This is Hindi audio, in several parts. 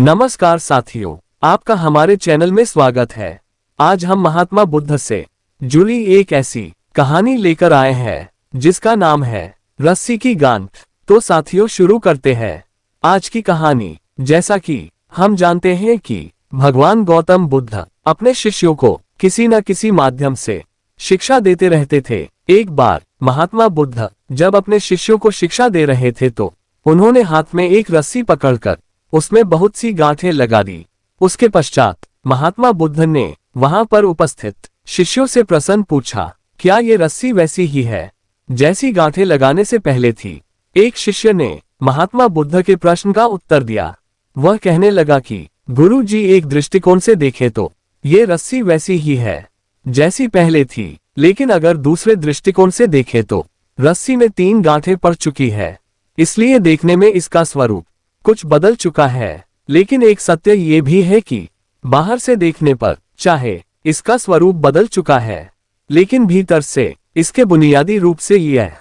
नमस्कार साथियों, आपका हमारे चैनल में स्वागत है। आज हम महात्मा बुद्ध से जुड़ी एक ऐसी कहानी लेकर आए हैं जिसका नाम है रस्सी की गांठ। तो साथियों शुरू करते हैं आज की कहानी। जैसा कि हम जानते हैं कि भगवान गौतम बुद्ध अपने शिष्यों को किसी न किसी माध्यम से शिक्षा देते रहते थे। एक बार महात्मा बुद्ध जब अपने शिष्यों को शिक्षा दे रहे थे तो उन्होंने हाथ में एक रस्सी पकड़कर उसमें बहुत सी गांठें लगा दी। उसके पश्चात महात्मा बुद्ध ने वहां पर उपस्थित शिष्यों से प्रश्न पूछा, क्या ये रस्सी वैसी ही है जैसी गांठें लगाने से पहले थी? एक शिष्य ने महात्मा बुद्ध के प्रश्न का उत्तर दिया। वह कहने लगा कि गुरु जी, एक दृष्टिकोण से देखें तो ये रस्सी वैसी ही है जैसी पहले थी, लेकिन अगर दूसरे दृष्टिकोण से देखें तो रस्सी में 3 गांठें पड़ चुकी है, इसलिए देखने में इसका स्वरूप कुछ बदल चुका है। लेकिन एक सत्य ये भी है कि बाहर से देखने पर चाहे इसका स्वरूप बदल चुका है, लेकिन भीतर से इसके बुनियादी रूप से यह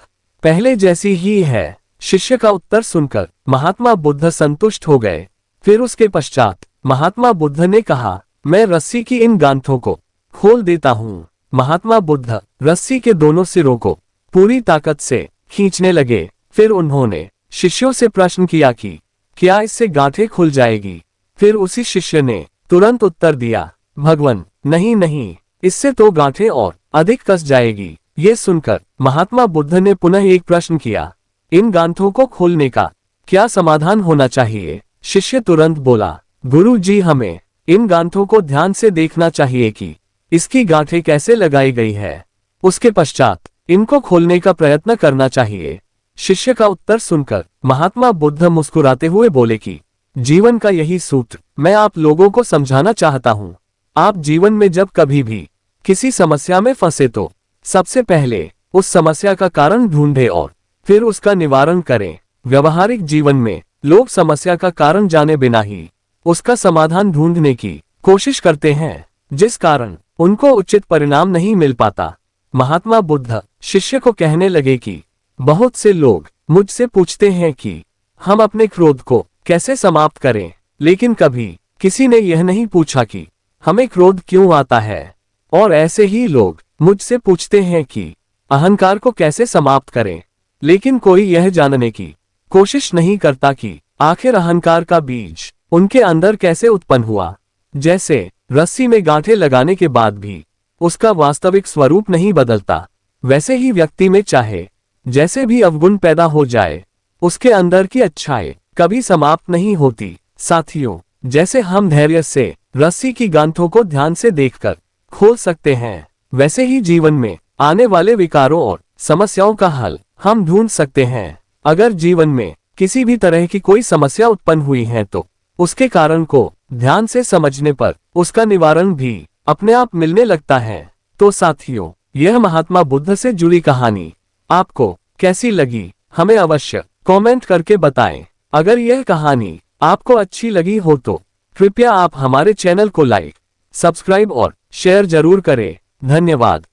पहले जैसी ही है। शिष्य का उत्तर सुनकर महात्मा बुद्ध संतुष्ट हो गए। फिर उसके पश्चात महात्मा बुद्ध ने कहा, मैं रस्सी की इन गांठों को खोल देता हूँ। महात्मा बुद्ध रस्सी के दोनों सिरों को पूरी ताकत से खींचने लगे। फिर उन्होंने शिष्यों से प्रश्न किया कि क्या इससे गांठें खुल जाएगी? फिर उसी शिष्य ने तुरंत उत्तर दिया, भगवान नहीं नहीं, इससे तो गांठें और अधिक कस जाएगी। ये सुनकर महात्मा बुद्ध ने पुनः एक प्रश्न किया, इन गांठों को खोलने का क्या समाधान होना चाहिए? शिष्य तुरंत बोला, गुरु जी, हमें इन गांठों को ध्यान से देखना चाहिए कि इसकी गांठें कैसे लगाई गई है। उसके पश्चात इनको खोलने का प्रयत्न करना चाहिए। शिष्य का उत्तर सुनकर महात्मा बुद्ध मुस्कुराते हुए बोले कि जीवन का यही सूत्र मैं आप लोगों को समझाना चाहता हूँ। आप जीवन में जब कभी भी किसी समस्या में फंसे तो सबसे पहले उस समस्या का कारण ढूंढें और फिर उसका निवारण करें। व्यवहारिक जीवन में लोग समस्या का कारण जाने बिना ही उसका समाधान ढूंढने की कोशिश करते हैं, जिस कारण उनको उचित परिणाम नहीं मिल पाता। महात्मा बुद्ध शिष्य को कहने लगे कि बहुत से लोग मुझसे पूछते हैं कि हम अपने क्रोध को कैसे समाप्त करें, लेकिन कभी किसी ने यह नहीं पूछा कि हमें क्रोध क्यों आता है। और ऐसे ही लोग मुझसे पूछते हैं कि अहंकार को कैसे समाप्त करें, लेकिन कोई यह जानने की कोशिश नहीं करता कि आखिर अहंकार का बीज उनके अंदर कैसे उत्पन्न हुआ। जैसे रस्सी में गांठें लगाने के बाद भी उसका वास्तविक स्वरूप नहीं बदलता, वैसे ही व्यक्ति में चाहे जैसे भी अवगुण पैदा हो जाए, उसके अंदर की अच्छाई कभी समाप्त नहीं होती। साथियों, जैसे हम धैर्य से रस्सी की गांठों को ध्यान से देखकर खोल सकते हैं, वैसे ही जीवन में आने वाले विकारों और समस्याओं का हल हम ढूंढ सकते हैं। अगर जीवन में किसी भी तरह की कोई समस्या उत्पन्न हुई है तो उसके कारण को ध्यान से समझने पर उसका निवारण भी अपने आप मिलने लगता है। तो साथियों, यह महात्मा बुद्ध से जुड़ी कहानी आपको कैसी लगी, हमें अवश्य कमेंट करके बताएं। अगर यह कहानी आपको अच्छी लगी हो तो कृपया आप हमारे चैनल को लाइक, सब्सक्राइब और शेयर जरूर करें। धन्यवाद।